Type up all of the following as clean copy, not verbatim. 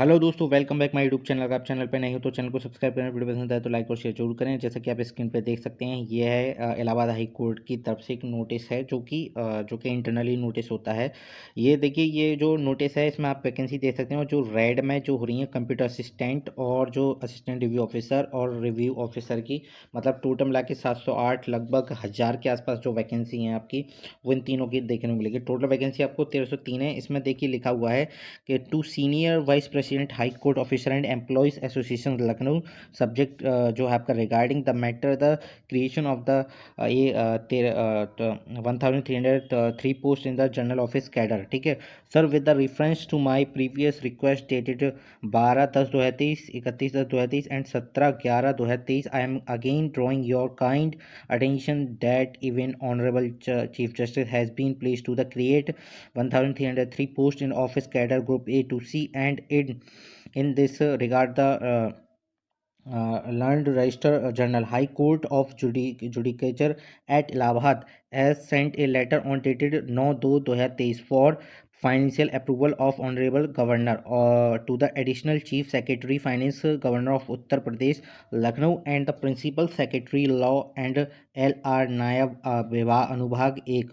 Hello दोस्तों, welcome back my YouTube channel. अगर आप चैनल पे नहीं हो तो चैनल को सब्सक्राइब करें, वीडियो पसंद आए तो लाइक और शेयर जरूर करें। जैसा कि आप स्क्रीन पे देख सकते हैं, ये है इलाहाबाद हाई कोर्ट की तरफ से एक नोटिस है जो कि इंटरनली नोटिस होता है। ये देखिए, ये जो नोटिस है इसमें आप वैकेंसी देख सकते हैं, और जो रेड में जो हो रही है कंप्यूटर असिस्टेंट और जो असिस्टेंट रिव्यू ऑफिसर और रिव्यू ऑफिसर की, मतलब टोटल मिला के 708 लगभग 1000 के आसपास जो वैकेंसी हैं आपकी, वो इन तीनों की देखने को मिलेगी। टोटल वैकेंसी आपको 1303 है। इसमें देखिए लिखा हुआ है कि to senior vice president high court officer and employees association Lucknow, subject जो है आपका regarding the matter the creation of the ये 1303 post in the general office cadre. ठीक है sir, with the reference to my previous request dated 12/10/2023, 31/10/2023 and 17/11/2023, I am again drawing your kind attention that even Honorable Chief Justice has been pleased to the create 1303 posts in office cadre group A to C, and in this regard the learned register journal High Court of Judicature at Allahabad has sent a letter on dated 9/2/2023 for financial approval of Honorable Governor to the Additional Chief Secretary Finance Governor of Uttar Pradesh Lucknow and the Principal Secretary Law and LR नायब विभाग अनुभाग एक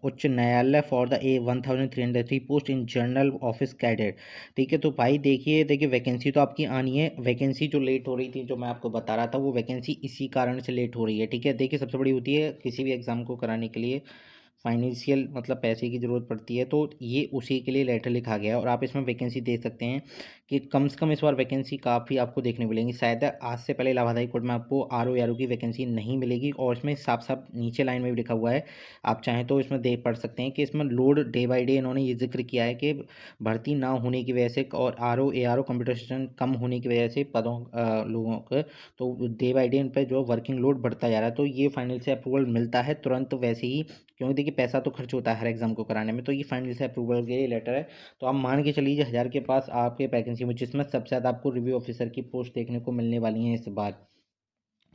उच्च न्यायालय for the A1303 post in general office cadet. ठीक है, तो भाई देखिए वैकेंसी तो आपकी आनी है। वैकेंसी जो लेट हो रही थी, जो मैं आपको बता रहा था, वो वैकेंसी इसी कारण से लेट हो रही है। ठीक है, देखिए सबसे बड़ी होती है किसी भी एग्ज़ाम को कराने के लिए फाइनेंशियल, मतलब पैसे की ज़रूरत पड़ती है, तो ये उसी के लिए लेटर लिखा गया है। और आप इसमें वैकेंसी देख सकते हैं कि कम से कम इस बार वैकेंसी काफ़ी आपको देखने मिलेंगी। शायद आज से पहले इलाहाबाद हाई कोर्ट में आपको आर ओ की वैकेंसी नहीं मिलेगी, और इसमें साफ साफ नीचे लाइन में भी लिखा हुआ है, आप चाहें तो इसमें देख पढ़ सकते हैं कि इसमें लोड डे बाई डे इन्होंने ये जिक्र किया है कि भर्ती ना होने की वजह से और आर ओ कंप्यूटर सिस्टम कम होने की वजह से पदों लोगों के, तो डे बाई डे इन पर जो वर्किंग लोड बढ़ता जा रहा है। तो ये फाइनल से अप्रूवल मिलता है तुरंत वैसे ही, क्योंकि देखिए पैसा तो खर्च होता है हर एग्जाम को कराने में। तो ये फाइनल से अप्रूवल के लेटर है। तो आप मान के चलिए 1000 के पास आपके वैकेंसी में, जिसमें सबसे ज़्यादा आपको रिव्यू ऑफिसर की पोस्ट देखने को मिलने वाली है इस बार।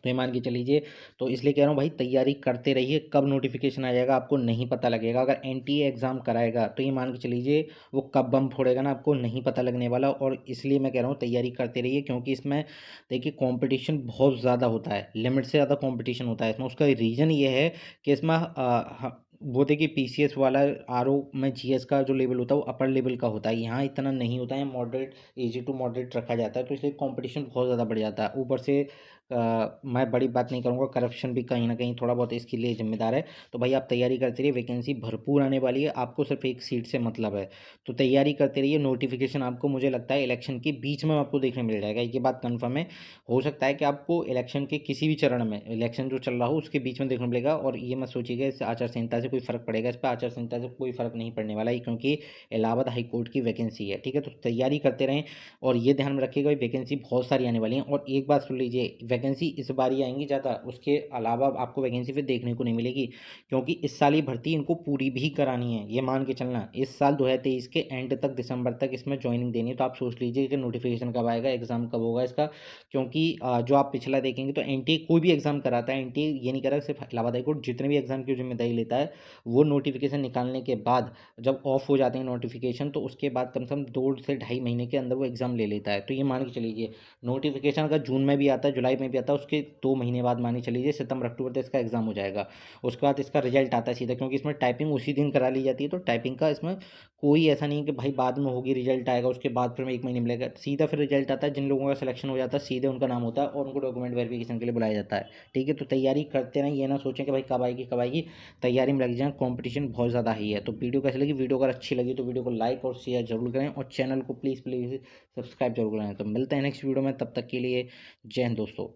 तो ये मान के चलीजिए, तो इसलिए कह रहा हूँ भाई, तैयारी करते रहिए। कब नोटिफिकेशन आ जाएगा आपको नहीं पता लगेगा। अगर एनटीए एग्जाम कराएगा तो ये मान के चलीजिए वो कब बम फोड़ेगा ना, आपको नहीं पता लगने वाला। और इसलिए मैं कह रहा हूँ तैयारी करते रहिए, क्योंकि इसमें देखिए कंपटीशन बहुत ज़्यादा होता है, लिमिट से ज़्यादा कंपटीशन होता है इसमें। उसका रीज़न ये है कि इसमें वो देखिए पीसीएस वाला आरओ में जीएस का जो लेवल होता है वो अपर लेवल का होता है, यहाँ इतना नहीं होता है, मॉडरेट इजी टू मॉडरेट रखा जाता है। तो इसलिए कंपटीशन बहुत ज़्यादा बढ़ जाता है। ऊपर से मैं बड़ी बात नहीं करूँगा, करप्शन भी कहीं ना कहीं थोड़ा बहुत इसके लिए जिम्मेदार है। तो भाई आप तैयारी करते रहिए, वैकेंसी भरपूर आने वाली है, आपको सिर्फ एक सीट से मतलब है। तो तैयारी करते रहिए। नोटिफिकेशन आपको, मुझे लगता है इलेक्शन के बीच में आपको देखने मिल जाएगा, ये बात कन्फर्म है। हो सकता है कि आपको इलेक्शन के किसी भी चरण में, इलेक्शन जो चल रहा हो उसके बीच में देखने मिलेगा। और ये मत सोचिएगा इससे आचार संहिता से कोई फर्क पड़ेगा, इस पर आचार संहिता से कोई फर्क नहीं पड़ने वाला है, क्योंकि इलाहाबाद हाई कोर्ट की वैकेंसी है। ठीक है, तो तैयारी करते रहें, और ये ध्यान में रखिएगा वैकेंसी बहुत सारी आने वाली हैं। और एक बात सुन लीजिए, वैकेंसी इस बार ही आएंगी ज़्यादा, उसके अलावा आपको वैकेंसी फिर देखने को नहीं मिलेगी, क्योंकि इस साल ही भर्ती इनको पूरी भी करानी है। ये मान के चलना, इस साल 2023 के एंड तक, दिसंबर तक इसमें ज्वाइनिंग देनी है। तो आप सोच लीजिए कि नोटिफिकेशन कब आएगा, एग्जाम कब होगा इसका। क्योंकि जो आप पिछला देखेंगे तो एनटीए कोई भी एग्जाम कराता है, एनटीए ये नहीं करा सिर्फ इलाहाबाद हाई कोर्ट, जितने भी एग्जाम की जिम्मेदारी लेता है वो नोटिफिकेशन निकालने के बाद जब ऑफ हो जाते हैं नोटिफिकेशन, तो उसके बाद कम से कम 2 से ढाई महीने के अंदर वो एग्ज़ाम ले लेता है। तो ये मान के चलीजिए, नोटिफिकेशन अगर जून में भी आता है, जुलाई में भी आता है, उसके 2 महीने बाद मान के चलीजिए सितंबर अक्टूबर तक इसका एग्ज़ाम हो जाएगा। उसके बाद इसका रिजल्ट आता है सीधा, क्योंकि इसमें टाइपिंग उसी दिन करा ली जाती है। तो टाइपिंग का इसमें कोई ऐसा नहीं कि भाई बाद में होगी, रिजल्ट आएगा उसके बाद फिर 1 महीने मिलेगा, सीधा फिर रिजल्ट आता है। जिन लोगों का सिलेक्शन हो जाता है सीधे उनका नाम होता है और उनको डॉक्यूमेंट वेरिफिकेशन के लिए बुलाया जाता है। ठीक है, तो तैयारी करते रहें, ये ना सोचें कि भाई कब आएगी कब आएगी, तैयारी में लग जाएं। कंपटीशन बहुत ज़्यादा ही है। तो वीडियो कैसी लगी, वीडियो अगर अच्छी लगी तो वीडियो को लाइक और शेयर जरूर करें, और चैनल को प्लीज़ प्लीज़ सब्सक्राइब जरूर करें। तो मिलते हैं नेक्स्ट वीडियो में, तब तक के लिए जय हिंद दोस्तों।